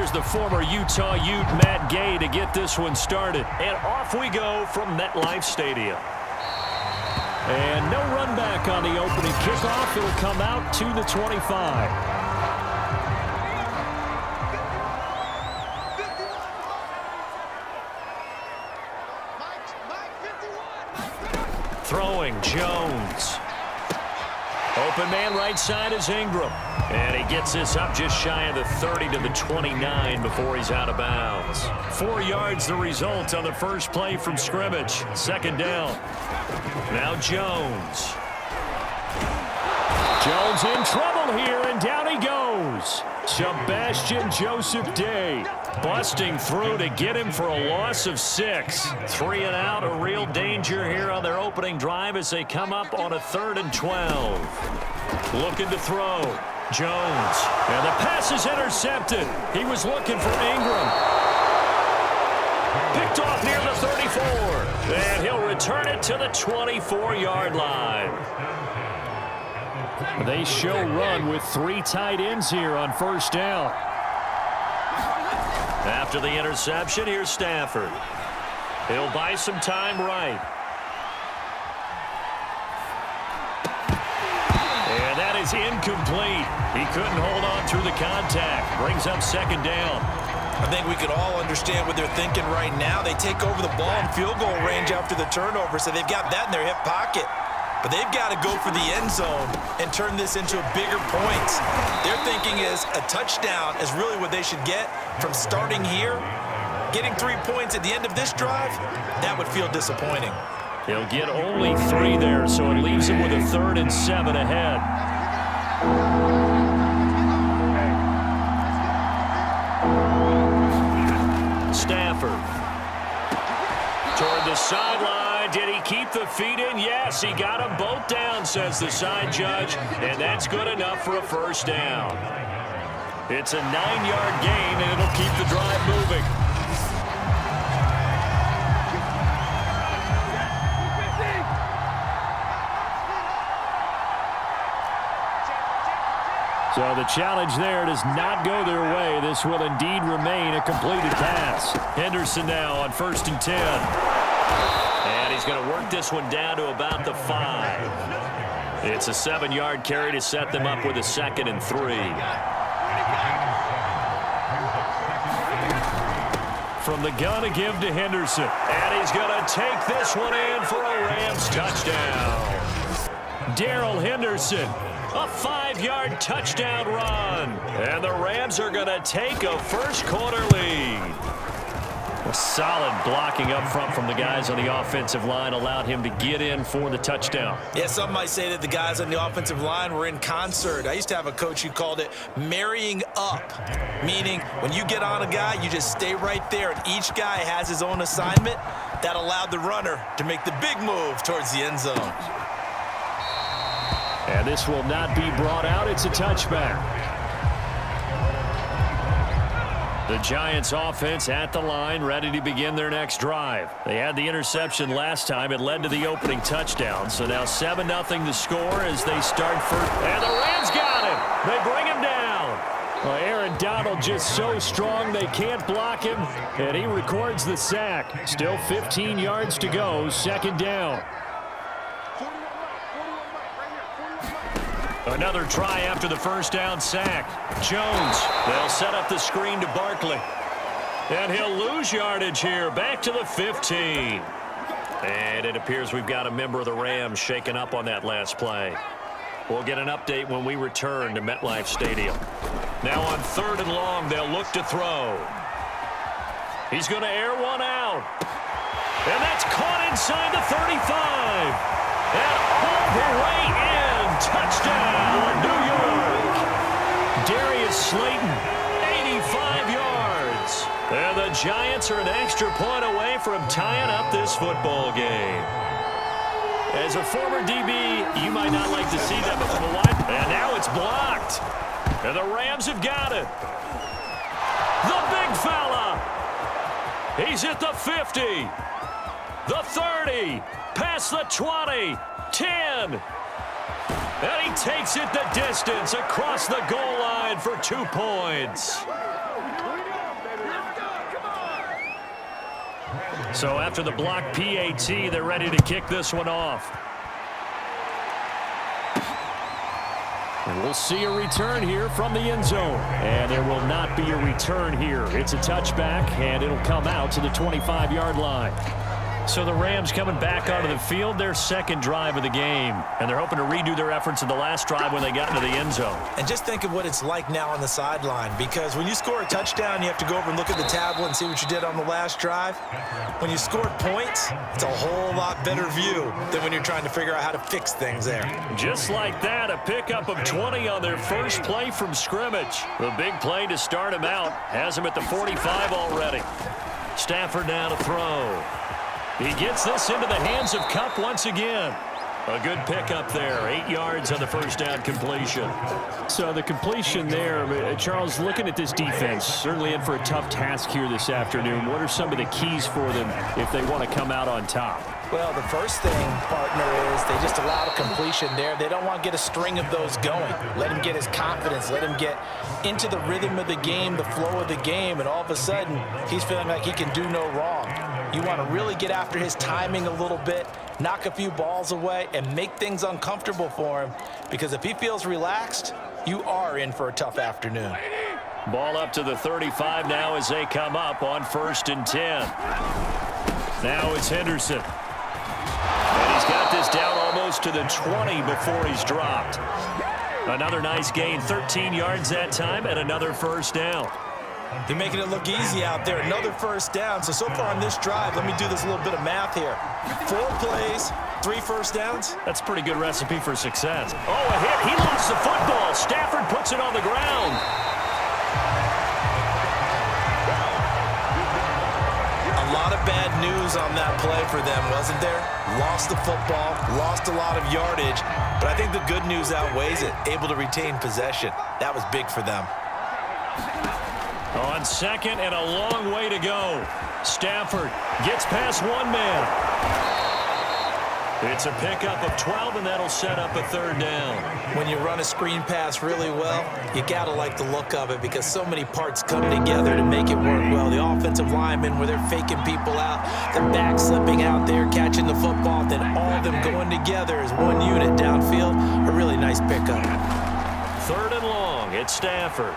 here's the former Utah Ute Matt Gay to get this one started. And off we go from MetLife Stadium. And no run back on the opening kickoff. It'll come out to the 25. Throwing Jones. Open man right side is Ingram. And he gets this up just shy of the 30 to the 29 before he's out of bounds. 4 yards the result on the first play from scrimmage. Second down. Now Jones. Jones in trouble here, and down he goes. Sebastian Joseph Day busting through to get him for a loss of 6. 3 and out, a real danger here on their opening drive as they come up on a 3rd and 12. Looking to throw. Jones. And the pass is intercepted. He was looking for Ingram. Picked off near the 34. And he'll return it to the 24-yard line. They show run with 3 tight ends here on first down. After the interception, here's Stafford. He'll buy some time right. And that is incomplete. He couldn't hold on through the contact. Brings up second down. I think we could all understand what they're thinking right now. They take over the ball in field goal range after the turnover, so they've got that in their hip pocket. But they've got to go for the end zone and turn this into bigger points. Their thinking is a touchdown is really what they should get from starting here. Getting 3 points at the end of this drive, that would feel disappointing. He'll get only 3 there, so it leaves him with a 3rd and 7 ahead. Stafford. Toward the sideline. Did he keep the feet in? Yes, he got them both down, says the side judge, and that's good enough for a first down. It's a 9-yard gain, and it'll keep the drive moving. So the challenge there does not go their way. This will indeed remain a completed pass. Henderson now on 1st and 10. And he's going to work this one down to about the 5. It's a 7-yard carry to set them up with a 2nd and 3. From the gun to give to Henderson. And he's going to take this one in for a Rams touchdown. Darrell Henderson. A 5-yard touchdown run. And the Rams are going to take a first-quarter lead. A solid blocking up front from the guys on the offensive line allowed him to get in for the touchdown. Yeah, some might say that the guys on the offensive line were in concert. I used to have a coach who called it marrying up, meaning when you get on a guy, you just stay right there, and each guy has his own assignment. That allowed the runner to make the big move towards the end zone. And this will not be brought out. It's a touchback. The Giants offense at the line, ready to begin their next drive. They had the interception last time. It led to the opening touchdown. So now 7-0 the score as they start first. And the Rams got him. They bring him down. Well, Aaron Donald just so strong they can't block him. And he records the sack. Still 15 yards to go. 2nd down. Another try after the first down sack. Jones, they'll set up the screen to Barkley. And he'll lose yardage here, back to the 15. And it appears we've got a member of the Rams shaken up on that last play. We'll get an update when we return to MetLife Stadium. Now on 3rd and long, they'll look to throw. He's going to air one out. And that's caught inside the 35. And all the way in. Touchdown, New York. Darius Slayton, 85 yards. And the Giants are an extra point away from tying up this football game. As a former DB, you might not like to see that before the line. And now it's blocked. And the Rams have got it. The big fella. He's at the 50. The 30. Past the 20. 10. And he takes it the distance across the goal line for 2 points. So after the block PAT, they're ready to kick this one off. And we'll see a return here from the end zone. And there will not be a return here. It's a touchback, and it'll come out to the 25-yard line. So the Rams coming back onto the field, their second drive of the game. And they're hoping to redo their efforts in the last drive when they got into the end zone. And just think of what it's like now on the sideline, because when you score a touchdown, you have to go over and look at the tablet and see what you did on the last drive. When you scored points, it's a whole lot better view than when you're trying to figure out how to fix things there. Just like that, a pickup of 20 on their first play from scrimmage. The big play to start him out has him at the 45 already. Stafford now to throw. He gets this into the hands of Kupp once again. A good pickup there. 8 yards on the first down completion. So the completion there, Charles, looking at this defense, certainly in for a tough task here this afternoon. What are some of the keys for them if they want to come out on top? Well, the first thing, partner, is they just allow the completion there. They don't want to get a string of those going. Let him get his confidence. Let him get into the rhythm of the game, the flow of the game, and all of a sudden, he's feeling like he can do no wrong. You want to really get after his timing a little bit, knock a few balls away, and make things uncomfortable for him, because if he feels relaxed, you are in for a tough afternoon. Ball up to the 35 now as they come up on 1st and 10. Now it's Henderson. And he's got this down almost to the 20 before he's dropped. Another nice gain, 13 yards that time, and another first down. They're making it look easy out there. Another first down. So far on this drive, let me do this little bit of math here. 4 plays, 3 first downs. That's a pretty good recipe for success. Oh, a hit. He lost the football. Stafford puts it on the ground. A lot of bad news on that play for them, wasn't there? Lost the football, lost a lot of yardage, but I think the good news outweighs it. Able to retain possession. That was big for them. On second and a long way to go. Stafford gets past one man. It's a pickup of 12, and that'll set up a third down. When you run a screen pass really well, you got to like the look of it, because so many parts come together to make it work well. The offensive linemen, where they're faking people out, the back slipping out there, catching the football, then all of them going together as one unit downfield. A really nice pickup. 3rd and long. It's Stafford.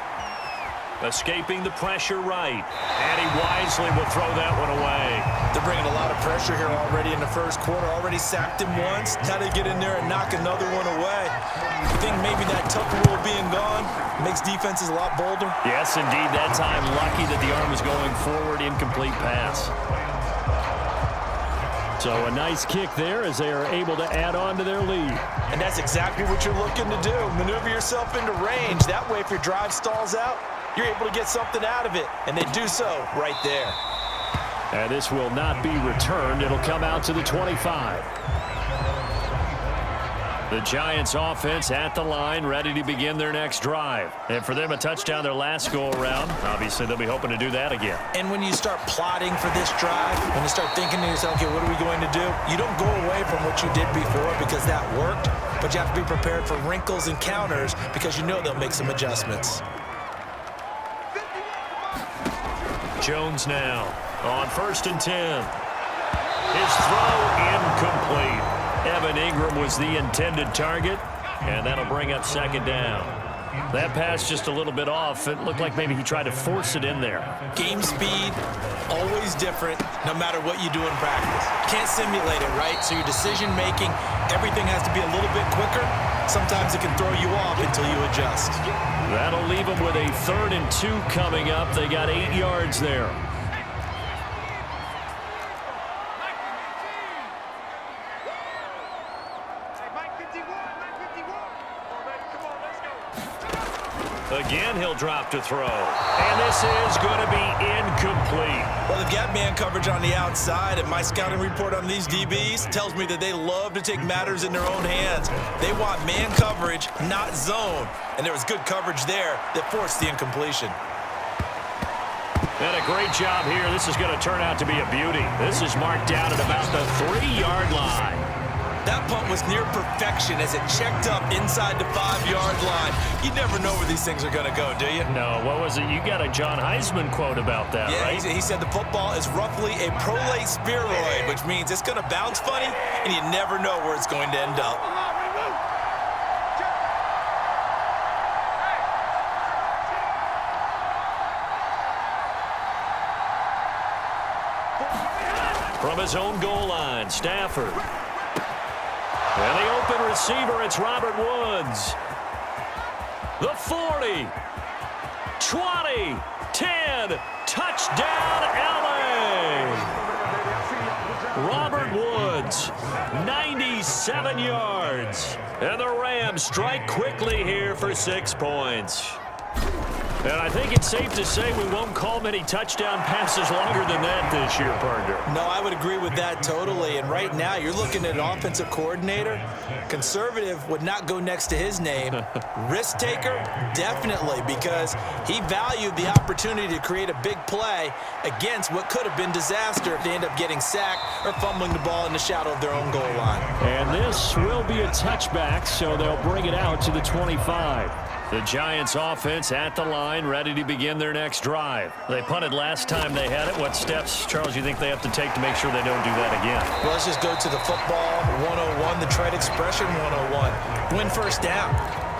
Escaping the pressure right. And he wisely will throw that one away. They're bringing a lot of pressure here already in the first quarter. Already sacked him once. Got to get in there and knock another one away. I think maybe that tuck rule being gone makes defenses a lot bolder. Yes, indeed. That time, lucky that the arm was going forward. Incomplete pass. So a nice kick there as they are able to add on to their lead. And that's exactly what you're looking to do. Maneuver yourself into range. That way, if your drive stalls out, you're able to get something out of it, and they do so right there. And this will not be returned. It'll come out to the 25. The Giants offense at the line, ready to begin their next drive. And for them, a touchdown their last go-around. Obviously, they'll be hoping to do that again. And when you start plotting for this drive, when you start thinking to yourself, okay, what are we going to do? You don't go away from what you did before because that worked, but you have to be prepared for wrinkles and counters because you know they'll make some adjustments. Jones now on 1st and 10. His throw incomplete. Evan Ingram was the intended target, and that'll bring up 2nd down. That pass just a little bit off. It looked like maybe he tried to force it in there. Game speed, always different, no matter what you do in practice. Can't simulate it, right? So your decision-making, everything has to be a little bit quicker. Sometimes it can throw you off until you adjust. That'll leave them with a 3rd and 2 coming up. They got 8 yards there. Again, he'll drop to throw. And this is going to be incomplete. Well, they've got man coverage on the outside, and my scouting report on these DBs tells me that they love to take matters in their own hands. They want man coverage, not zone. And there was good coverage there that forced the incompletion. And a great job here. This is going to turn out to be a beauty. This is marked down at about the 3-yard line. That punt was near perfection as it checked up inside the 5-yard line. You never know where these things are going to go, do you? No, what was it? You got a John Heisman quote about that, yeah, right? He said the football is roughly a prolate spheroid, which means it's going to bounce funny, and you never know where it's going to end up. From his own goal line, Stafford. And the open receiver, it's Robert Woods. The 40, 20, 10, touchdown LA. Robert Woods, 97 yards. And the Rams strike quickly here for 6 points. And I think it's safe to say we won't call many touchdown passes longer than that this year, partner. No, I would agree with that totally. And right now, you're looking at an offensive coordinator. Conservative would not go next to his name. Risk taker, definitely, because he valued the opportunity to create a big play against what could have been disaster if they end up getting sacked or fumbling the ball in the shadow of their own goal line. And this will be a touchback, so they'll bring it out to the 25. The Giants offense at the line, ready to begin their next drive. They punted last time they had it. What steps, Charles, you think they have to take to make sure they don't do that again? Well, let's just go to the football 101, the trade expression 101. Win first down.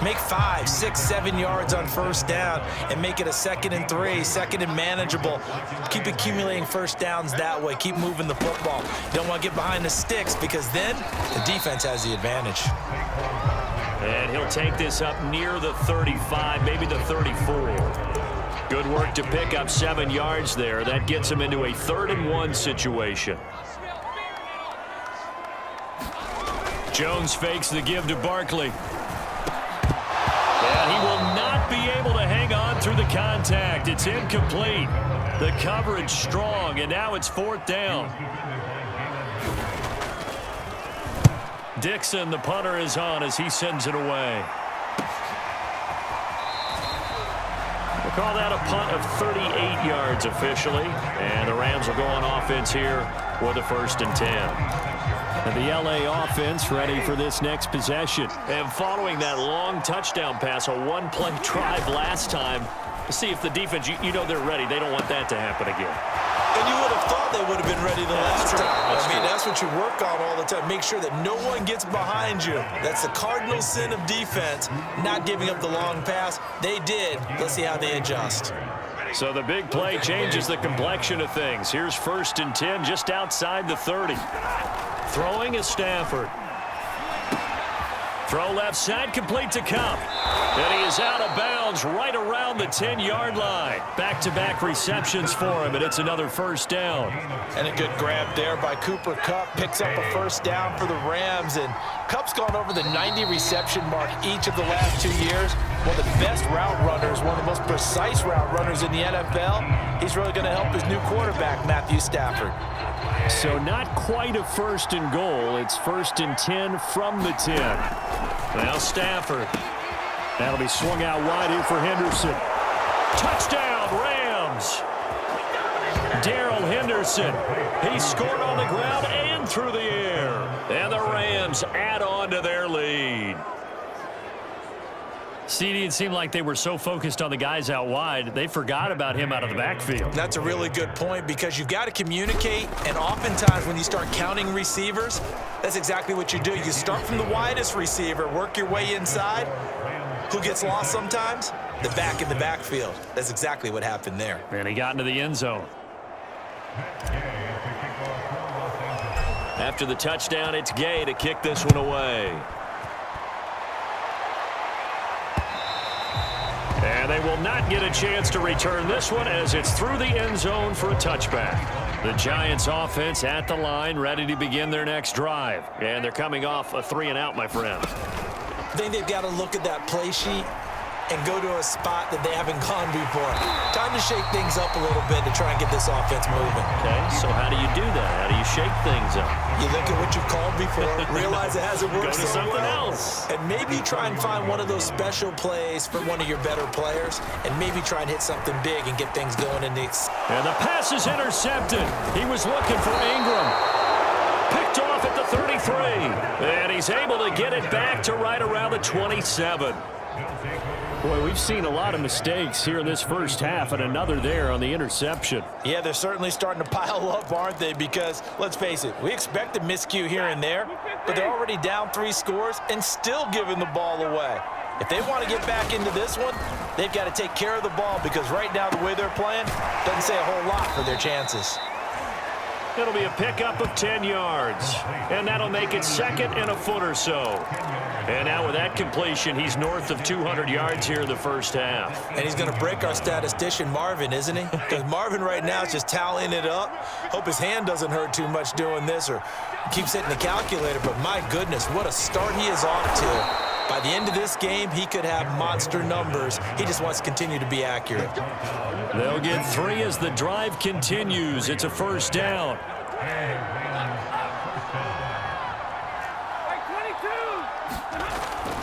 Make 5, 6, 7 yards on first down and make it a 2nd and 3, 2nd and manageable. Keep accumulating first downs that way. Keep moving the football. Don't want to get behind the sticks because then the defense has the advantage. And he'll take this up near the 35, maybe the 34. Good work to pick up 7 yards there. That gets him into a 3rd and 1 situation. Jones fakes the give to Barkley. And he will not be able to hang on through the contact. It's incomplete. The coverage strong, and now it's 4th down. Dixon, the punter, is on as he sends it away. We'll call that a punt of 38 yards officially. And the Rams will go on offense here with a 1st and 10. And the LA offense ready for this next possession. And following that long touchdown pass, a one-play drive last time, to see if the defense, you know they're ready. They don't want that to happen again. And you would have thought they would have been ready the last time. That's what you work on all the time. Make sure that no one gets behind you. That's the cardinal sin of defense, not giving up the long pass. They did. Let's see how they adjust. So the big play changes the complexion of things. Here's 1st and 10 just outside the 30. Throwing is Stafford. Throw left side, complete to Kupp. And he is out of bounds right around the 10-yard line. Back-to-back receptions for him, and it's another 1st down. And a good grab there by Cooper Kupp. Picks up a 1st down for the Rams. And Kupp's gone over the 90 reception mark each of the last 2 years. One of the best route runners, one of the most precise route runners in the NFL. He's really going to help his new quarterback, Matthew Stafford. So not quite a 1st and goal. It's 1st and 10 from the 10. Now Stafford. That'll be swung out wide here for Henderson. Touchdown, Rams. Darrell Henderson. He scored on the ground and through the air. And the Rams add on to their lead. CD, it seemed like they were so focused on the guys out wide, they forgot about him out of the backfield. That's a really good point because you've got to communicate, and oftentimes when you start counting receivers, that's exactly what you do. You start from the widest receiver, work your way inside. Who gets lost sometimes? The back in the backfield. That's exactly what happened there. And he got into the end zone. After the touchdown, it's Gay to kick this one away. And they will not get a chance to return this one as it's through the end zone for a touchback. The Giants offense at the line, ready to begin their next drive. And they're coming off a 3-and-out, my friend. I think they've got to look at that play sheet and go to a spot that they haven't gone before. Time to shake things up a little bit to try and get this offense moving. Okay, so how do you do that? How do you shake things up? You look at what you've called before, realize it hasn't worked Go to so something well, else. and maybe try and find one of those special plays for one of your better players, and maybe try and hit something big and get things going in the... And the pass is intercepted. He was looking for Ingram. Picked off at at the 33. And he's able to get it back to right around the 27. Boy, we've seen a lot of mistakes here in this first half, and another there on the interception. Yeah, they're certainly starting to pile up, aren't they? Because, let's face it, we expect a miscue here and there, but they're already down 3 scores and still giving the ball away. If they want to get back into this one, they've got to take care of the ball, because right now the way they're playing doesn't say a whole lot for their chances. It'll be a pickup of 10 yards, and that'll make it second and a foot or so. And now with that completion, he's north of 200 yards here in the first half. And he's going to break our statistician, Marvin, isn't he? Because Marvin right now is just tallying it up. Hope his hand doesn't hurt too much doing this or keeps hitting the calculator. But my goodness, what a start he is off to. By the end of this game, he could have monster numbers. He just wants to continue to be accurate. They'll get 3 as the drive continues. It's a first down.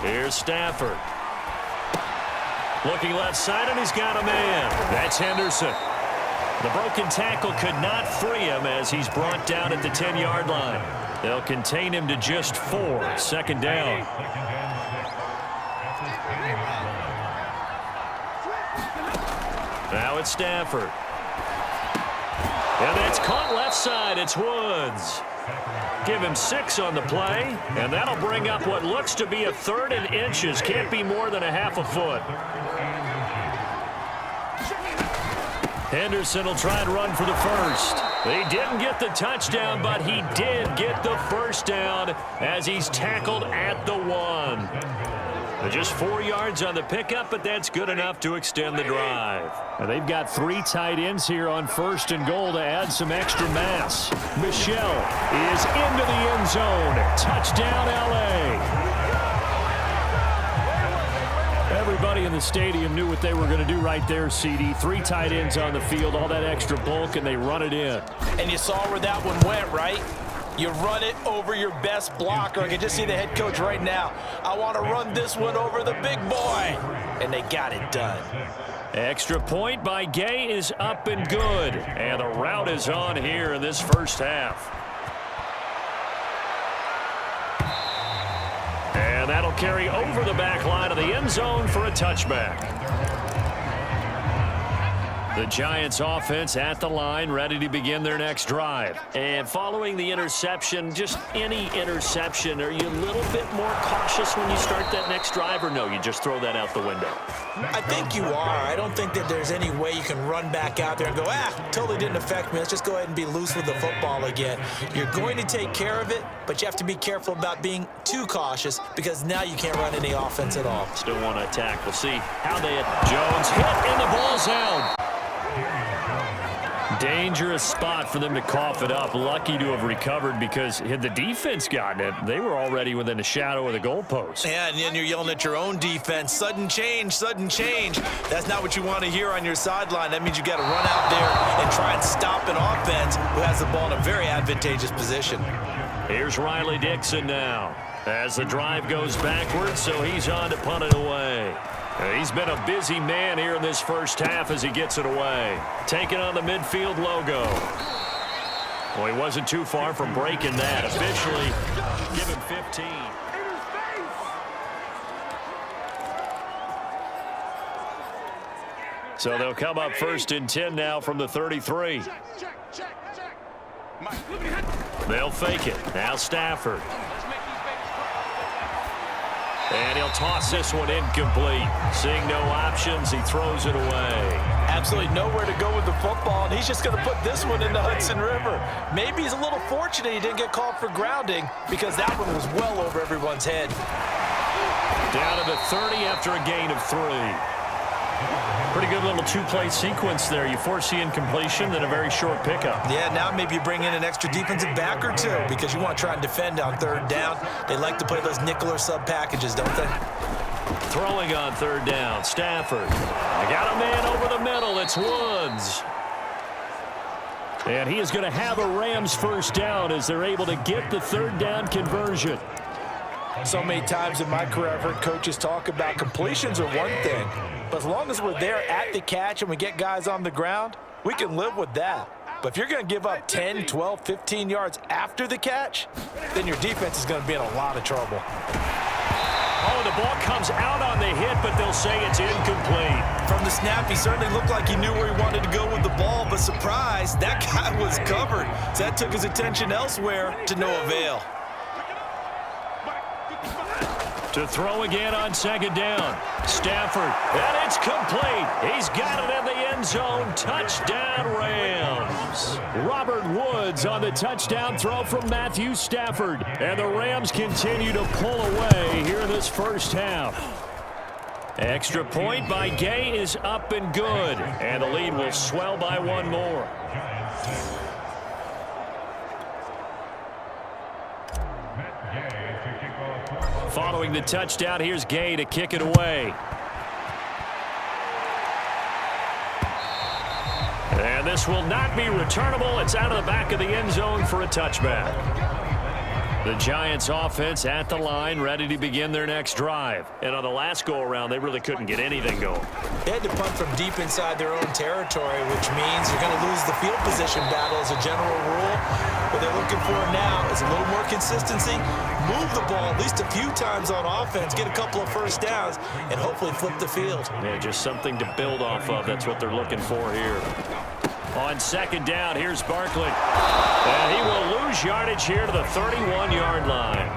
Here's Stafford. Looking left side, and he's got a man. That's Henderson. The broken tackle could not free him as he's brought down at the 10-yard line. They'll contain him to just 4. Second down. Now it's Stafford. And that's caught left side. It's Woods. Give him 6 on the play, and that'll bring up what looks to be a 3rd and inches. Can't be more than a half a foot. Henderson will try and run for the first. He didn't get the touchdown, but he did get the first down as he's tackled at the 1. Just 4 yards on the pickup, but that's good enough to extend the drive. And they've got 3 tight ends here on 1st and goal to add some extra mass. Michel is into the end zone. Touchdown, L.A. Everybody in the stadium knew what they were going to do right there, CD. 3 tight ends on the field, all that extra bulk, and they run it in. And you saw where that one went, right? You run it over your best blocker. I can just see the head coach right now. I want to run this one over the big boy. And they got it done. Extra point by Gay is up and good. And the route is on here in this first half. And that'll carry over the back line of the end zone for a touchback. The Giants offense at the line, ready to begin their next drive. And following the interception, just any interception, are you a little bit more cautious when you start that next drive, or no, you just throw that out the window? I think you are. I don't think that there's any way you can run back out there and go, totally didn't affect me. Let's just go ahead and be loose with the football again. You're going to take care of it, but you have to be careful about being too cautious because now you can't run any offense at all. Still want to attack. We'll see how they Jones hit, and the ball's out. Dangerous spot for them to cough it up. Lucky to have recovered because had the defense gotten it, they were already within a shadow of the goalpost. Yeah, and then you're yelling at your own defense. Sudden change, sudden change. That's not what you want to hear on your sideline. That means you got to run out there and try and stop an offense who has the ball in a very advantageous position. Here's Riley Dixon now as the drive goes backwards, so he's on to punt it away. He's been a busy man here in this first half as he gets it away. Taking on the midfield logo. Well, he wasn't too far from breaking that. Officially, give him 15. So they'll come up 1st and 10 now from the 33. They'll fake it. Now Stafford. And he'll toss this one incomplete. Seeing no options, he throws it away. Absolutely nowhere to go with the football, and he's just going to put this one in the Hudson River. Maybe he's a little fortunate he didn't get called for grounding because that one was well over everyone's head. Down to the 30 after a gain of 3. Pretty good little 2-play sequence there. You force the incompletion, then a very short pickup. Yeah, now maybe you bring in an extra defensive back or 2 because you want to try and defend on 3rd down. They like to play those nickel or sub packages, don't they? Throwing on 3rd down, Stafford. They got a man over the middle. It's Woods. And he is going to have a Rams first down as they're able to get the 3rd down conversion. So many times in my career I've heard coaches talk about completions are one thing, but as long as we're there at the catch and we get guys on the ground, we can live with that. But if you're going to give up 10, 12, 15 yards after the catch, then your defense is going to be in a lot of trouble. Oh, the ball comes out on the hit, but they'll say it's incomplete. From the snap, he certainly looked like he knew where he wanted to go with the ball, but surprise, that guy was covered. So that took his attention elsewhere to no avail. To throw again on second down. Stafford, and it's complete. He's got it in the end zone. Touchdown, Rams. Robert Woods on the touchdown throw from Matthew Stafford. And the Rams continue to pull away here in this first half. Extra point by Gay is up and good. And the lead will swell by one more. Following the touchdown, here's Gay to kick it away. And this will not be returnable. It's out of the back of the end zone for a touchback. The Giants offense at the line, ready to begin their next drive. And on the last go-around, they really couldn't get anything going. They had to punt from deep inside their own territory, which means you're going to lose the field position battle as a general rule. What they're looking for now is a little more consistency, move the ball at least a few times on offense, get a couple of first downs, and hopefully flip the field. Yeah, just something to build off of. That's what they're looking for here. On second down, here's Barkley. And he will lose yardage here to the 31-yard line.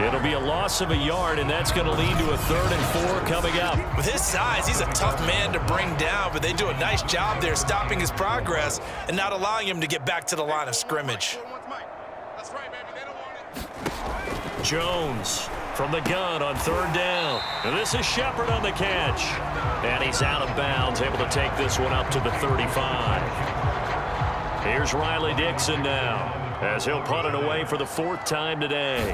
It'll be a loss of a yard, and that's going to lead to a 3rd and 4 coming up. With his size, he's a tough man to bring down, but they do a nice job there stopping his progress and not allowing him to get back to the line of scrimmage. Jones from the gun on 3rd down. And this is Shepard on the catch. And he's out of bounds, able to take this one up to the 35. Here's Riley Dixon now, as he'll punt it away for the 4th time today.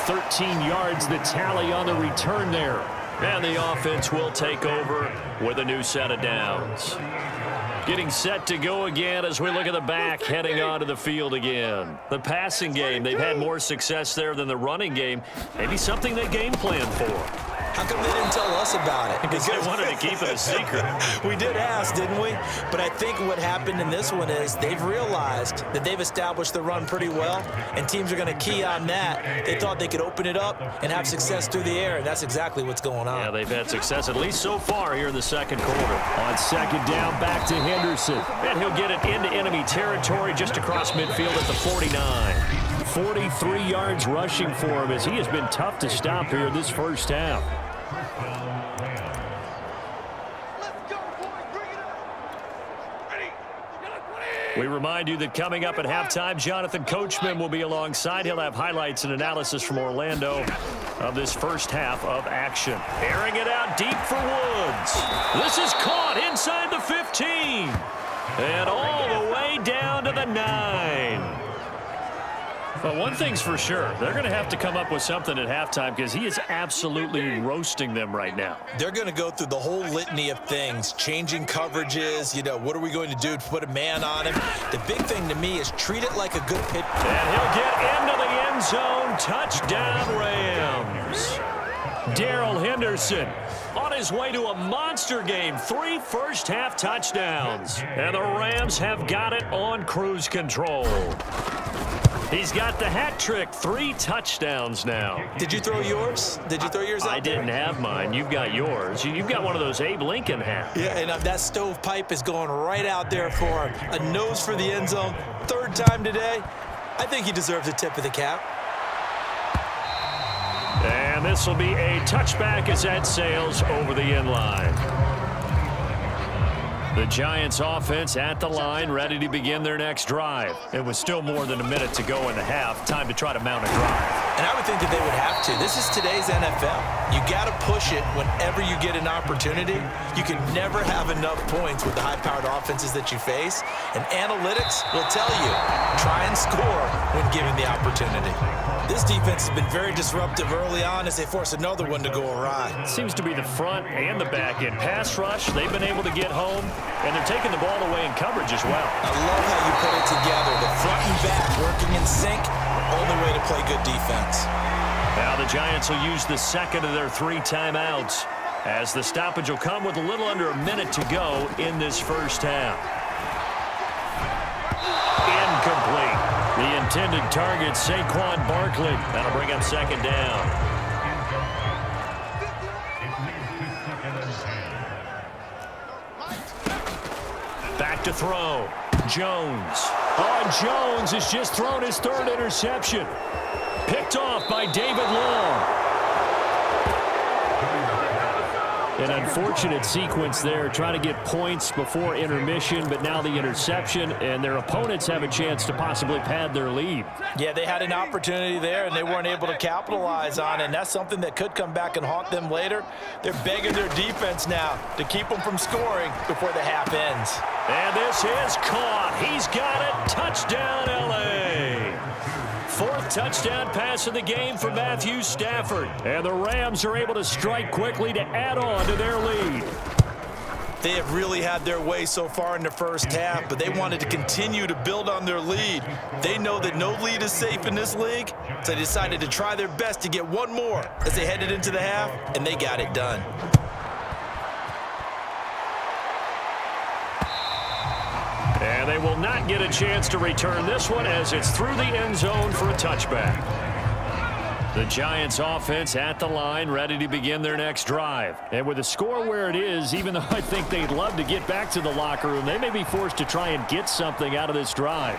"13 yards the tally on the return there. And the offense will take over with a new set of downs. Getting set to go again as we look at the back heading onto the field again. The passing game, they've had more success there than the running game. Maybe something they game plan for. How come they didn't tell us about it? Because they wanted to keep it a secret. We did ask, didn't we? But I think what happened in this one is they've realized that they've established the run pretty well, and teams are going to key on that. They thought they could open it up and have success through the air, and that's exactly what's going on. Yeah, they've had success, at least so far here in the second quarter. On second down, back to Henderson. And he'll get it into enemy territory just across midfield at the 49. 43 yards rushing for him as he has been tough to stop here this first half. We remind you that coming up at halftime, Jonathan Coachman will be alongside. He'll have highlights and analysis from Orlando of this first half of action. Airing it out deep for Woods. This is caught inside the 15. And all the way down to the 9. But one thing's for sure, they're going to have to come up with something at halftime because he is absolutely roasting them right now. They're going to go through the whole litany of things, changing coverages, what are we going to do to put a man on him? The big thing to me is treat it like a good pitch. And he'll get into the end zone. Touchdown, Rams. Darrell Henderson on his way to a monster game. 3 first-half touchdowns. And the Rams have got it on cruise control. He's got the hat trick, 3 touchdowns now. Did you throw yours? Did you throw yours out I didn't have mine. You've got yours. You've got one of those Abe Lincoln hats. Yeah, and that stovepipe is going right out there for him. A nose for the end zone. 3rd time today. I think he deserves a tip of the cap. And this will be a touchback as that sails over the end line. The Giants offense at the line, ready to begin their next drive. It was still more than a minute to go in the half. Time to try to mount a drive. And I would think that they would have to. This is today's NFL. You got to push it whenever you get an opportunity. You can never have enough points with the high-powered offenses that you face. And analytics will tell you, try and score when given the opportunity. This defense has been very disruptive early on as they force another one to go awry. Seems to be the front and the back end. Pass rush, they've been able to get home, and they're taking the ball away in coverage as well. I love how you put it together. The front and back working in sync. Only way to play good defense. Now the Giants will use the second of their 3 timeouts, as the stoppage will come with a little under a minute to go in this first half. Incomplete. The intended target, Saquon Barkley. That'll bring up second down. Back to throw. Jones. Oh, and Jones has just thrown his 3rd interception. Picked off by David Long. An unfortunate sequence there, trying to get points before intermission, but now the interception, and their opponents have a chance to possibly pad their lead. Yeah, they had an opportunity there, and they weren't able to capitalize on it, and that's something that could come back and haunt them later. They're begging their defense now to keep them from scoring before the half ends. And this is caught. He's got it. Touchdown, L.A. 4th touchdown pass of the game for Matthew Stafford. And the Rams are able to strike quickly to add on to their lead. They have really had their way so far in the first half, but they wanted to continue to build on their lead. They know that no lead is safe in this league, so they decided to try their best to get one more as they headed into the half, and they got it done. And they will not get a chance to return this one as it's through the end zone for a touchback. The Giants offense at the line, ready to begin their next drive. And with the score where it is, even though I think they'd love to get back to the locker room, they may be forced to try and get something out of this drive.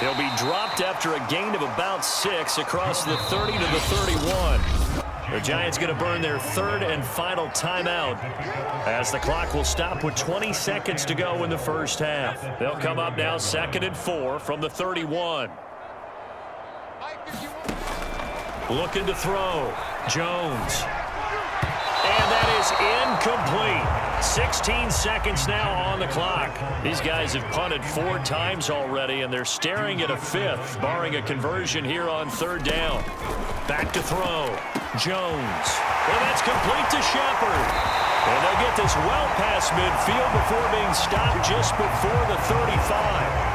They'll be dropped after a gain of about 6 across the 30 to the 31. The Giants going to burn their 3rd and final timeout as the clock will stop with 20 seconds to go in the first half. They'll come up now 2nd and 4 from the 31. Looking to throw. Jones. And that is incomplete. 16 seconds now on the clock. These guys have punted 4 times already, and they're staring at a 5th, barring a conversion here on 3rd down. Back to throw. Jones. Well, that's complete to Shepard. And they'll get this well past midfield before being stopped just before the 35.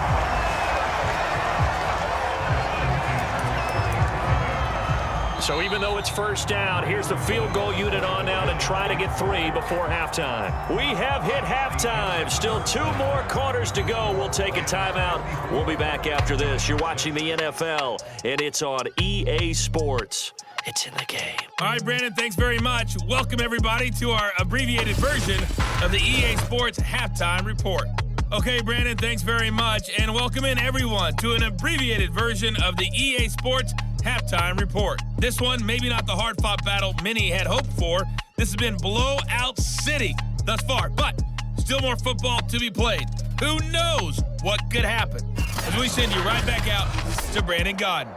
So even though it's first down, here's the field goal unit on now to try to get 3 before halftime. We have hit halftime. Still 2 more quarters to go. We'll take a timeout. We'll be back after this. You're watching the NFL, and it's on EA Sports. It's in the game. All right, Brandon, thanks very much. Welcome, everybody, to our abbreviated version of the EA Sports Halftime Report. Okay, Brandon, thanks very much, and welcome in, everyone, to an abbreviated version of the EA Sports Halftime Report. This one, maybe not the hard-fought battle many had hoped for. This has been blowout city thus far, but still more football to be played. Who knows what could happen? As we send you right back out to Brandon Gaudin.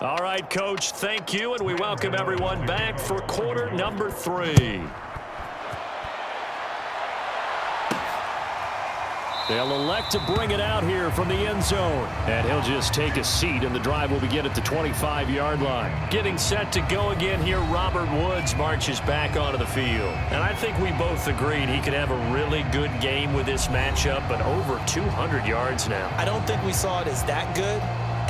All right, Coach, thank you, and we welcome everyone back for quarter number 3. They'll elect to bring it out here from the end zone. And he'll just take a seat, and the drive will begin at the 25-yard line. Getting set to go again here, Robert Woods marches back onto the field. And I think we both agreed he could have a really good game with this matchup, but over 200 yards now. I don't think we saw it as that good.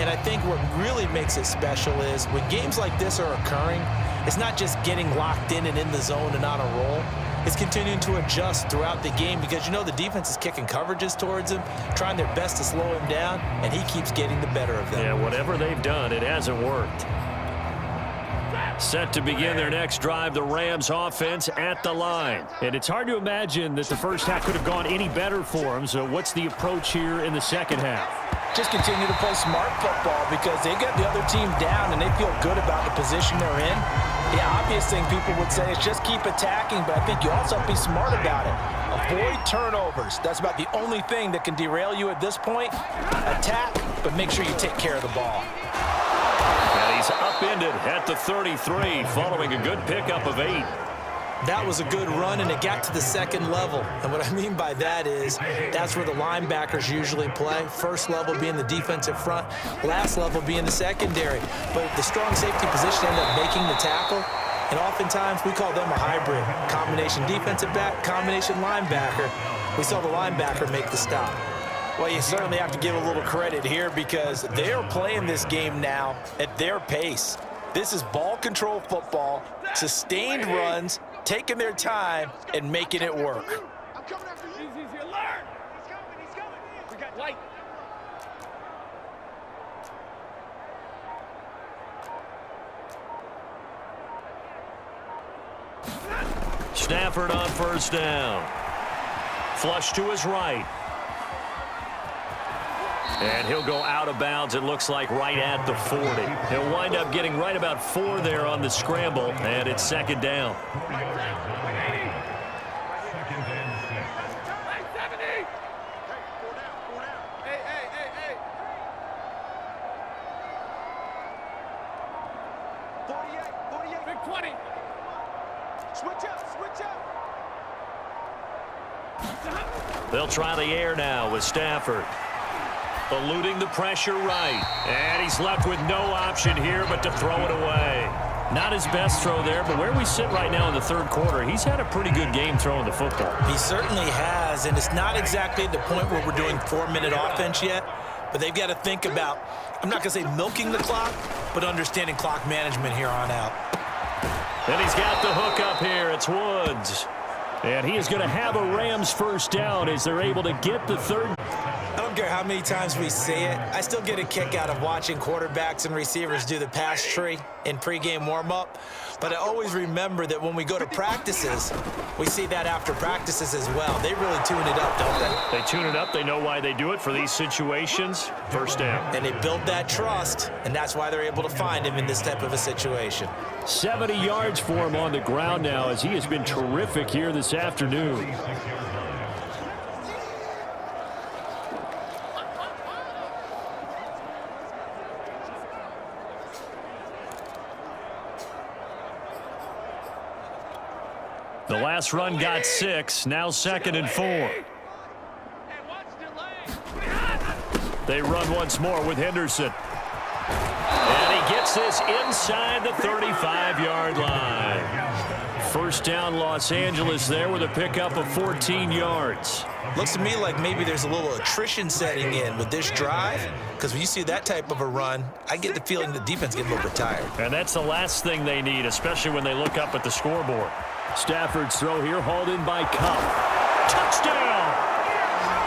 And I think what really makes it special is when games like this are occurring, it's not just getting locked in and in the zone and on a roll. It's continuing to adjust throughout the game because, you know, the defense is kicking coverages towards him, trying their best to slow him down, and he keeps getting the better of them. Yeah, whatever they've done, it hasn't worked. Set to begin their next drive, the Rams offense at the line. And it's hard to imagine that the first half could have gone any better for them. So what's the approach here in the second half? Just continue to play smart football because they got the other team down and they feel good about the position they're in. The obvious thing people would say is just keep attacking, but I think you also have to be smart about it. Avoid turnovers. That's about the only thing that can derail you at this point. Attack, but make sure you take care of the ball. And he's upended at the 33 following a good pickup of 8. That was a good run, and it got to the second level. And what I mean by that is that's where the linebackers usually play. First level being the defensive front, last level being the secondary. But the strong safety position ended up making the tackle, and oftentimes we call them a hybrid. Combination defensive back, combination linebacker. We saw the linebacker make the stop. Well, you certainly have to give a little credit here because they are playing this game now at their pace. This is ball control football, sustained runs, taking their time, and making it work. I'm coming after you. Easy, alert. He's coming. We got light. Stafford on first down. Flush to his right. And he'll go out of bounds, it looks like, right at the 40. He'll wind up getting right about 4 there on the scramble, and it's second down. Hey. 48. Big 20. Switch up. They'll try the air now with Stafford. Eluding the pressure right. And he's left with no option here but to throw it away. Not his best throw there, but where we sit right now in the third quarter, he's had a pretty good game throwing the football. He certainly has, and it's not exactly at the point where we're doing 4-minute offense yet, but they've got to think about, I'm not going to say milking the clock, but understanding clock management here on out. And he's got the hook up here. It's Woods. And he is going to have a Rams first down as they're able to get the third. I don't care how many times we say it, I still get a kick out of watching quarterbacks and receivers do the pass tree in pregame warm-up. But I always remember that when we go to practices, we see that after practices as well. They really tune it up, don't they? They tune it up. They know why they do it for these situations. First down. And they build that trust, and that's why they're able to find him in this type of a situation. 70 yards for him on the ground now as he has been terrific here this afternoon. The last run got 6, now 2nd and 4. They run once more with Henderson. And he gets this inside the 35-yard line. First down, Los Angeles there with a pickup of 14 yards. Looks to me like maybe there's a little attrition setting in with this drive, because when you see that type of a run, I get the feeling the defense gets a little bit tired. And that's the last thing they need, especially when they look up at the scoreboard. Stafford's throw here hauled in by Kupp. Touchdown!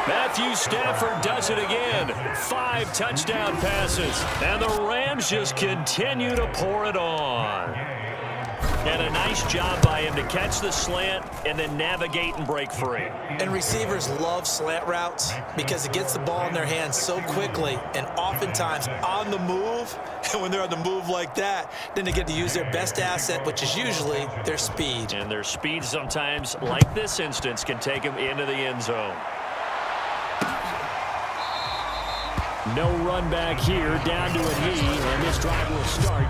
Matthew Stafford does it again. 5 touchdown passes. And the Rams just continue to pour it on. And a nice job by him to catch the slant and then navigate and break free. And receivers love slant routes because it gets the ball in their hands so quickly and oftentimes on the move. And when they're on the move like that, then they get to use their best asset, which is usually their speed. And their speed sometimes, like this instance, can take them into the end zone. No run back here, down to a knee, and this drive will start.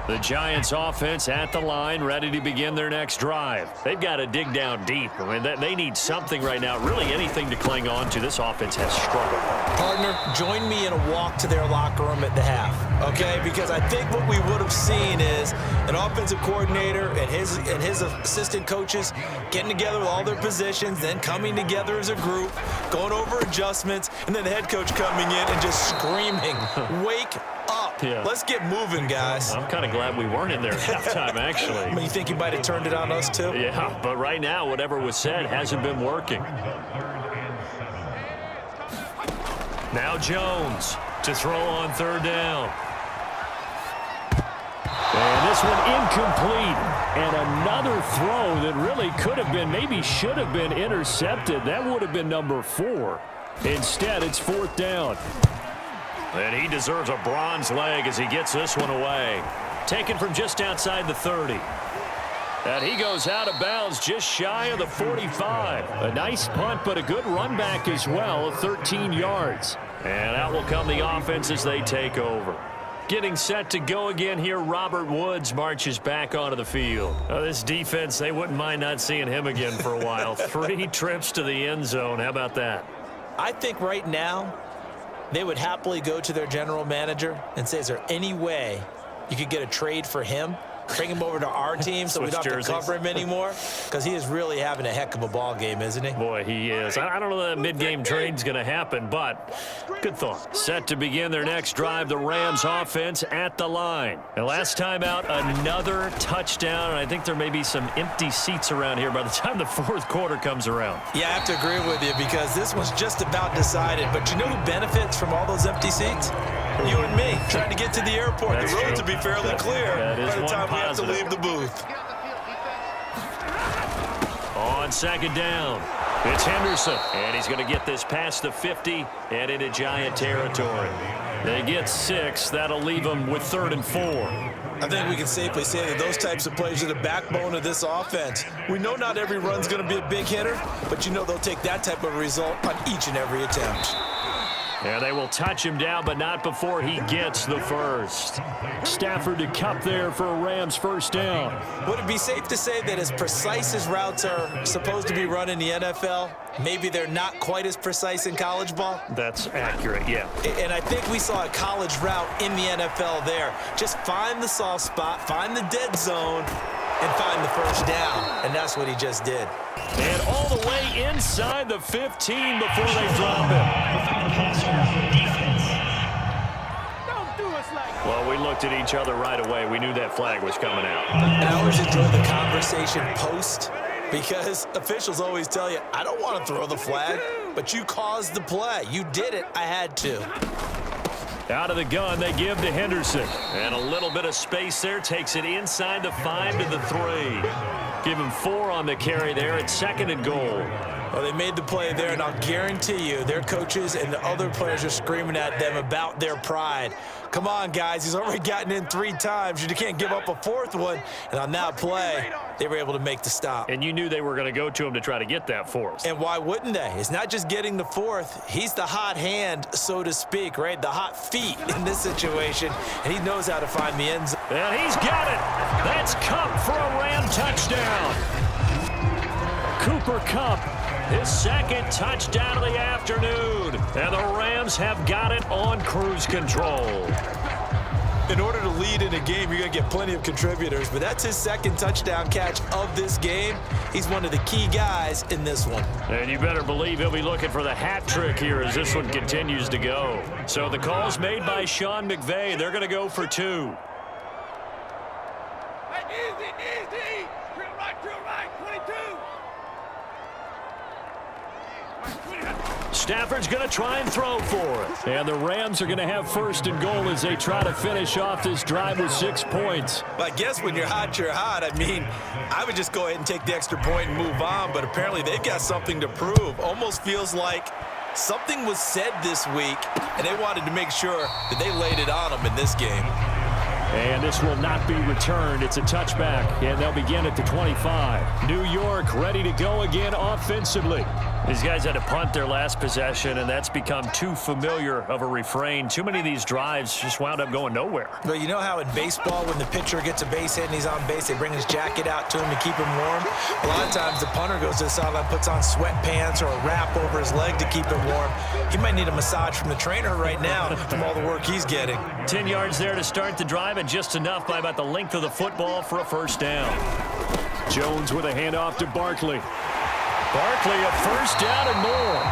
The Giants offense at the line, ready to begin their next drive. They've got to dig down deep. I mean, they need something right now, really anything to cling on to. This offense has struggled. Partner, join me in a walk to their locker room at the half, okay? Because I think what we would have seen is an offensive coordinator and his assistant coaches getting together with all their positions, then coming together as a group, going over adjustments, and then the head coach coming in and just screaming, wake up. Yeah. Let's get moving, guys. I'm kind of glad we weren't in there at halftime, actually. I mean, you think you might have turned it on us, too? Yeah, but right now, whatever was said hasn't been working. Now Jones to throw on third down. And this one incomplete. And another throw that really could have been, maybe should have been intercepted. That would have been number 4. Instead, it's 4th down. And he deserves a bronze leg as he gets this one away. Taken from just outside the 30. And he goes out of bounds just shy of the 45. A nice punt, but a good run back as well, 13 yards. And out will come the offense as they take over. Getting set to go again here, Robert Woods marches back onto the field. This defense, they wouldn't mind not seeing him again for a while. 3 trips to the end zone. How about that? I think right now they would happily go to their general manager and say, is there any way you could get a trade for him? bring him over to our team so we don't have to cover him anymore? Because he is really having a heck of a ball game, isn't he? Boy, he is. I don't know that mid-game trade's going to happen, but good thought. Set to begin their next drive, the Rams offense at the line. And last time out, another touchdown, and I think there may be some empty seats around here by the time the fourth quarter comes around. Yeah, I have to agree with you because this one's just about decided. But you know who benefits from all those empty seats? You and me, trying to get to the airport. The roads will be fairly clear by the time we have to leave the booth. On second down, it's Henderson, and he's going to get this past the 50 and into Giant territory. They get 6. That'll leave them with 3rd and 4. I think we can safely say that those types of plays are the backbone of this offense. We know not every run's going to be a big hitter, but you know they'll take that type of result on each and every attempt. And they will touch him down, but not before he gets the first. Stafford to Kupp there for a Rams first down. Would it be safe to say that as precise as routes are supposed to be run in the NFL, maybe they're not quite as precise in college ball? That's accurate, yeah. And I think we saw a college route in the NFL there. Just find the soft spot, find the dead zone, and find the first down. And that's what he just did. And all the way inside the 15 before they drop him. Don't do us like that. Well, we looked at each other right away. We knew that flag was coming out. And I always enjoy the conversation post because officials always tell you, I don't want to throw the flag, but you caused the play. You did it. I had to. Out of the gun, they give to Henderson. And a little bit of space there takes it inside the 5 to the 3. Give him 4 on the carry there. It's 2nd and goal. Well, they made the play there, and I'll guarantee you their coaches and the other players are screaming at them about their pride. Come on, guys. He's already gotten in 3 times. You can't give up a 4th one. And on that play, they were able to make the stop. And you knew they were going to go to him to try to get that 4th. And why wouldn't they? It's not just getting the 4th. He's the hot hand, so to speak, right? The hot feet in this situation. And he knows how to find the end zone. And he's got it. That's Kupp for a Ram touchdown. Cooper Kupp, his 2nd touchdown of the afternoon. And the Rams have got it on cruise control. In order to lead in a game, you're going to get plenty of contributors, but that's his 2nd touchdown catch of this game. He's one of the key guys in this one. And you better believe he'll be looking for the hat trick here as this one continues to go. So the call's made by Sean McVay. They're going to go for 2. Hey, easy. Drill right, 22. Stafford's going to try and throw for it. And the Rams are going to have 1st and goal as they try to finish off this drive with 6 points. Well, I guess when you're hot, you're hot. I mean, I would just go ahead and take the extra point and move on, but apparently they've got something to prove. Almost feels like something was said this week, and they wanted to make sure that they laid it on them in this game. And this will not be returned. It's a touchback, and they'll begin at the 25. New York ready to go again offensively. These guys had to punt their last possession, and that's become too familiar of a refrain. Too many of these drives just wound up going nowhere. Well, you know how in baseball, when the pitcher gets a base hit and he's on base, they bring his jacket out to him to keep him warm? A lot of times the punter goes to the sideline, puts on sweatpants or a wrap over his leg to keep him warm. He might need a massage from the trainer right now from all the work he's getting. 10 yards there to start the drive, and just enough by about the length of the football for a first down. Jones with a handoff to Barkley. Barkley a first down and more.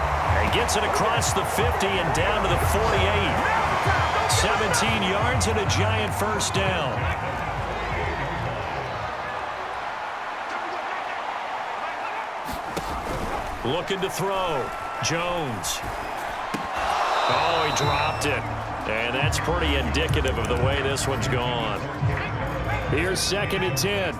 And gets it across the 50 and down to the 48. 17 yards and a Giant first down. Looking to throw. Jones. Oh, he dropped it. And that's pretty indicative of the way this one's gone. Here's 2nd and 10.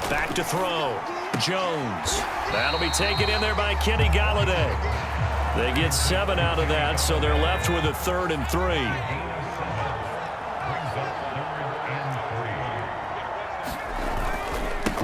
Back to throw. Jones. That'll be taken in there by Kenny Golladay. They get 7 out of that, so they're left with a 3rd and 3.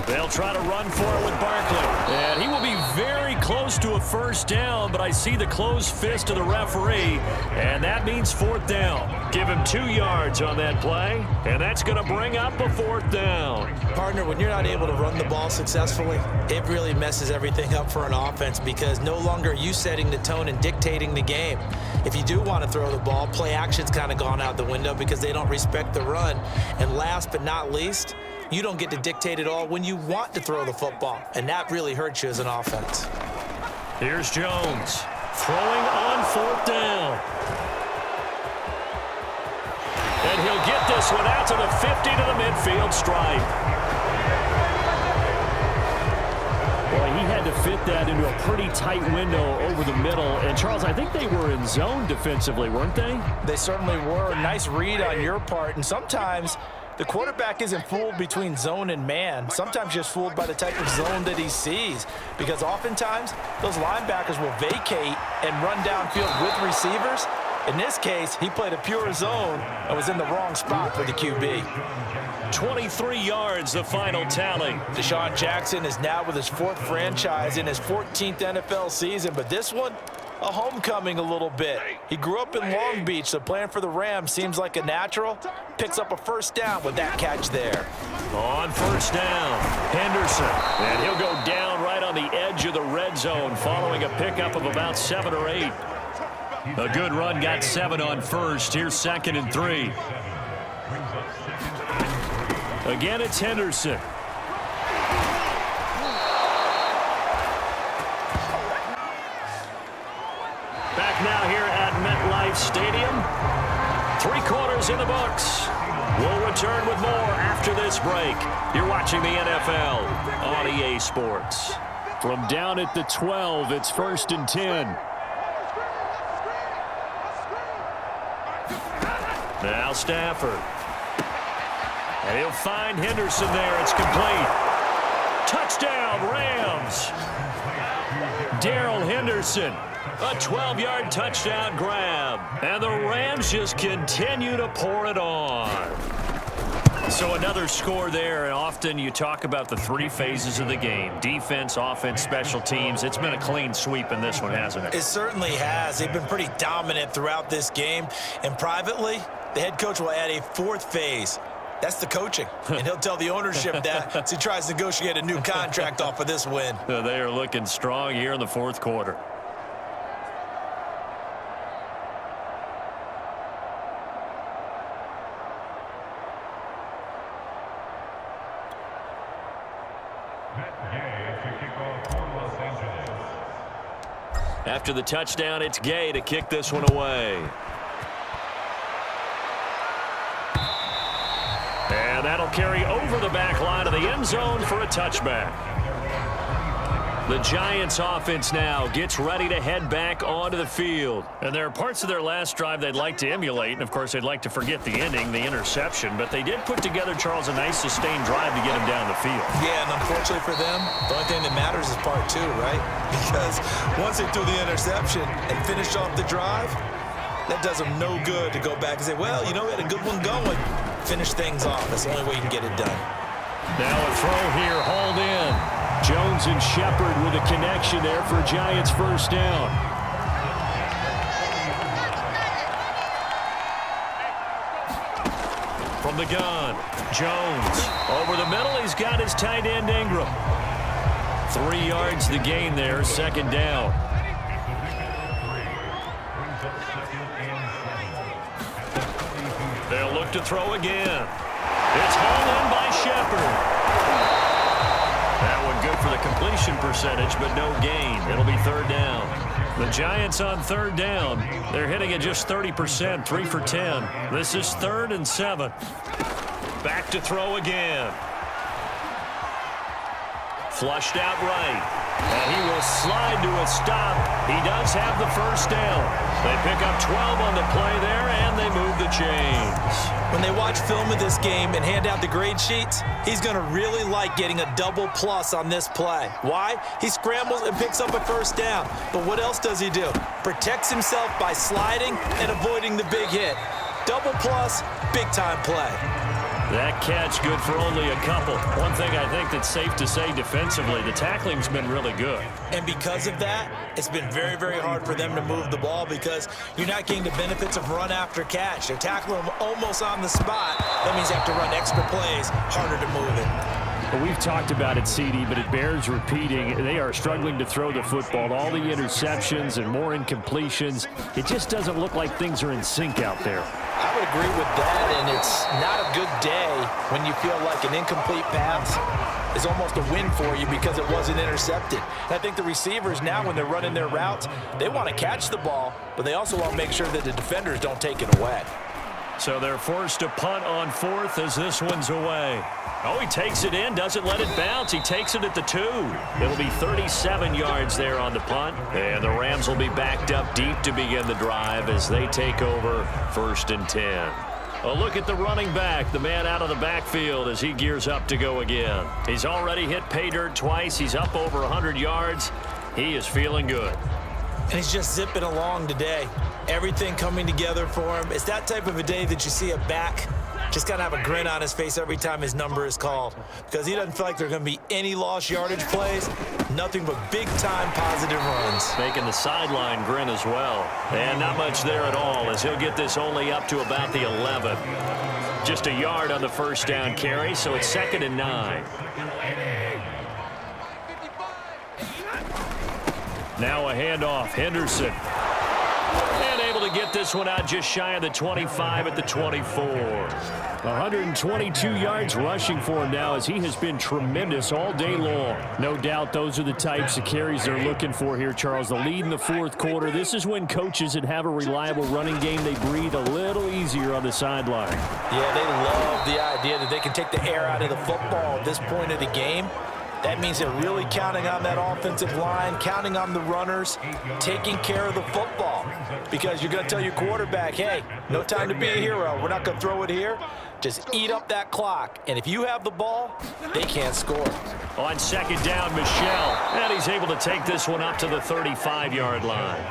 They'll try to run for it with Barkley. And he will be very close to a first down, but I see the closed fist of the referee, and that means fourth down. Give him 2 yards on that play, and that's going to bring up a fourth down. Partner, when you're not able to run the ball successfully, it really messes everything up for an offense because no longer are you setting the tone and dictating the game. If you do want to throw the ball, play action's kind of gone out the window because they don't respect the run. And last but not least, you don't get to dictate it all when you want to throw the football, and that really hurts you as an offense. Here's Jones throwing on fourth down. And he'll get this one out to the 50 to the midfield stripe. Well, he had to fit that into a pretty tight window over the middle. And, Charles, I think they were in zone defensively, weren't they? They certainly were. Nice read on your part. And sometimes the quarterback isn't fooled between zone and man. Sometimes just fooled by the type of zone that he sees. Because oftentimes, those linebackers will vacate and run downfield with receivers. In this case, he played a pure zone and was in the wrong spot for the QB. 23 yards, the final tally. Deshaun Jackson is now with his 4th franchise in his 14th NFL season, but this one, a homecoming a little bit. He grew up in Long Beach, so playing for the Rams seems like a natural. Picks up a first down with that catch there. On first down, Henderson. And he'll go down right on the edge of the red zone following a pickup of about 7 or 8. A good run got 7 on first. Here's 2nd and 3. Again, it's Henderson. Back now here at MetLife Stadium. 3 quarters in the books. We'll return with more after this break. You're watching the NFL on EA Sports. From down at the 12, it's 1st and 10. Now Stafford. And he'll find Henderson there. It's complete. Touchdown, Rams. Darrell Henderson. A 12-yard touchdown grab. And the Rams just continue to pour it on. So another score there. And often you talk about the 3 phases of the game. Defense, offense, special teams. It's been a clean sweep in this one, hasn't it? It certainly has. They've been pretty dominant throughout this game. And privately, the head coach will add a 4th phase. That's the coaching. And he'll tell the ownership that as he tries to negotiate a new contract off of this win. They are looking strong here in the 4th quarter. After the touchdown, it's Gay to kick this one away. And that'll carry over the back line of the end zone for a touchback. The Giants offense now gets ready to head back onto the field. And there are parts of their last drive they'd like to emulate. And, of course, they'd like to forget the ending, the interception. But they did put together, Charles, a nice sustained drive to get him down the field. Yeah, and unfortunately for them, the only thing that matters is part 2, right? Because once they threw the interception and finished off the drive, that does them no good to go back and say, well, you know, we had a good one going. Finish things off. That's the only way you can get it done. Now a throw here, hauled in. Jones and Shepard with a connection there for Giants first down. From the gun, Jones. Over the middle, he's got his tight end Ingram. 3 yards the gain there, 2nd down. They'll look to throw again. It's hauled in by Shepard. That one good for the completion percentage, but no gain. It'll be 3rd down. The Giants on 3rd down. They're hitting at just 30%, 3 for 10. This is 3rd and 7. Back to throw again. Flushed out right. And he will slide to a stop. He does have the first down. They pick up 12 on the play there, and they move the chains. When they watch film of this game and hand out the grade sheets, he's going to really like getting a double plus on this play. Why? He scrambles and picks up a first down. But what else does he do? Protects himself by sliding and avoiding the big hit. Double plus, big-time play. That catch good for only a couple. One thing I think that's safe to say defensively, the tackling's been really good. And because of that, it's been very, very hard for them to move the ball because you're not getting the benefits of run after catch. They're tackling them almost on the spot. That means you have to run extra plays, harder to move it. Well, we've talked about it, CD, but it bears repeating. They are struggling to throw the football. All the interceptions and more incompletions. It just doesn't look like things are in sync out there. I would agree with that, and it's not a good day when you feel like an incomplete pass is almost a win for you because it wasn't intercepted. And I think the receivers now, when they're running their routes, they want to catch the ball, but they also want to make sure that the defenders don't take it away. So they're forced to punt on fourth as this one's away. Oh, he takes it in, doesn't let it bounce. He takes it at the 2. It'll be 37 yards there on the punt. And the Rams will be backed up deep to begin the drive as they take over 1st and 10. A look at the running back, the man out of the backfield as he gears up to go again. He's already hit pay dirt twice. He's up over 100 yards. He is feeling good. And he's just zipping along today. Everything coming together for him. It's that type of a day that you see a back just got to have a grin on his face every time his number is called because he doesn't feel like there are going to be any lost yardage plays, nothing but big-time positive runs. Making the sideline grin as well. And not much there at all as he'll get this only up to about the 11. Just a yard on the first down carry, so it's 2nd and 9. Now a handoff. Henderson. And able to get this one out just shy of the 25 at the 24. 122 yards rushing for him now as he has been tremendous all day long. No doubt those are the types of carries they're looking for here, Charles. The lead in the 4th quarter. This is when coaches that have a reliable running game, they breathe a little easier on the sideline. Yeah, they love the idea that they can take the air out of the football at this point of the game. That means they're really counting on that offensive line, counting on the runners, taking care of the football. Because you're going to tell your quarterback, hey, no time to be a hero. We're not going to throw it here. Just eat up that clock. And if you have the ball, they can't score. On 2nd down, Michel. And he's able to take this one up to the 35-yard line.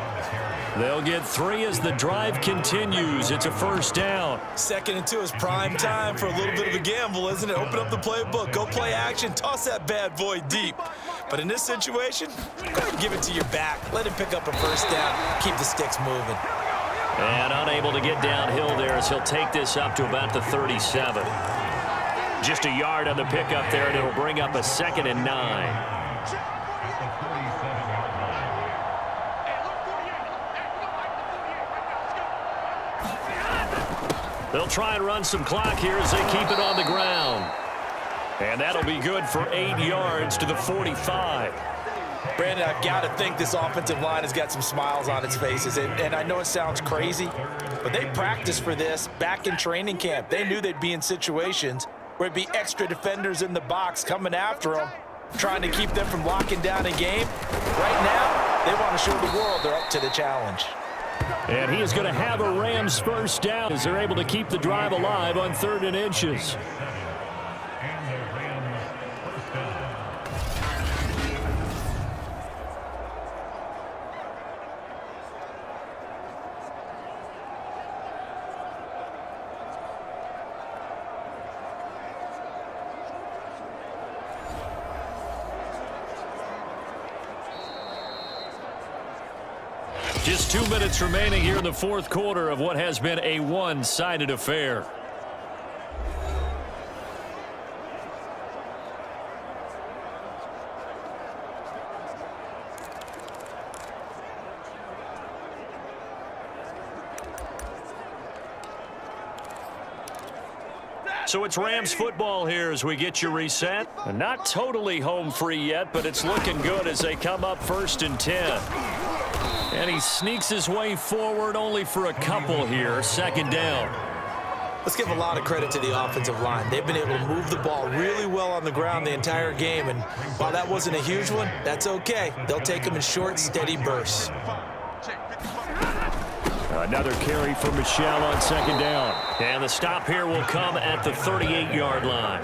They'll get 3 as the drive continues. It's a 1st down. 2nd and 2 is prime time for a little bit of a gamble, isn't it? Open up the playbook, go play action, toss that bad boy deep. But in this situation, go ahead and give it to your back. Let him pick up a 1st down, keep the sticks moving. And unable to get downhill there as he'll take this up to about the 37. Just a yard on the pickup there, and it'll bring up a 2nd and 9. They'll try and run some clock here as they keep it on the ground. And that'll be good for 8 yards to the 45. Brandon, I've got to think this offensive line has got some smiles on its faces. And I know it sounds crazy, but they practiced for this back in training camp. They knew they'd be in situations where it'd be extra defenders in the box coming after them, trying to keep them from locking down a game. Right now, they want to show the world they're up to the challenge. And he is going to have a Rams 1st down as they're able to keep the drive alive on 3rd and inches. Just 2 minutes remaining here in the 4th quarter of what has been a one-sided affair. So it's Rams football here as we get you reset. Not totally home free yet, but it's looking good as they come up 1st and 10. And he sneaks his way forward only for a couple here. 2nd down. Let's give a lot of credit to the offensive line. They've been able to move the ball really well on the ground the entire game. And while that wasn't a huge one, that's okay. They'll take them in short, steady bursts. Another carry for Michel on 2nd down. And the stop here will come at the 38-yard line.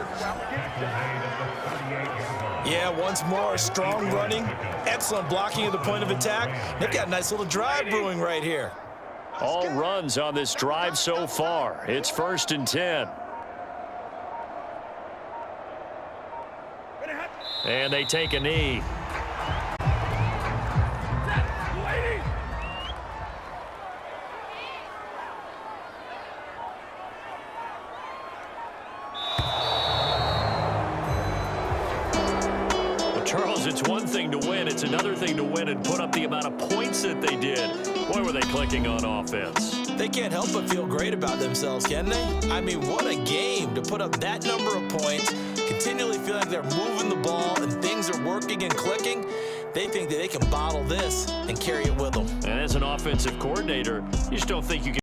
Yeah, once more, strong running, excellent blocking at the point of attack. They've got a nice little drive brewing right here. All runs on this drive so far. It's 1st and 10. And they take a knee. Charles, it's one thing to win. It's another thing to win and put up the amount of points that they did. Boy, were they clicking on offense. They can't help but feel great about themselves, can they? I mean, what a game to put up that number of points, continually feel like they're moving the ball and things are working and clicking. They think that they can bottle this and carry it with them. And as an offensive coordinator, you just don't think you can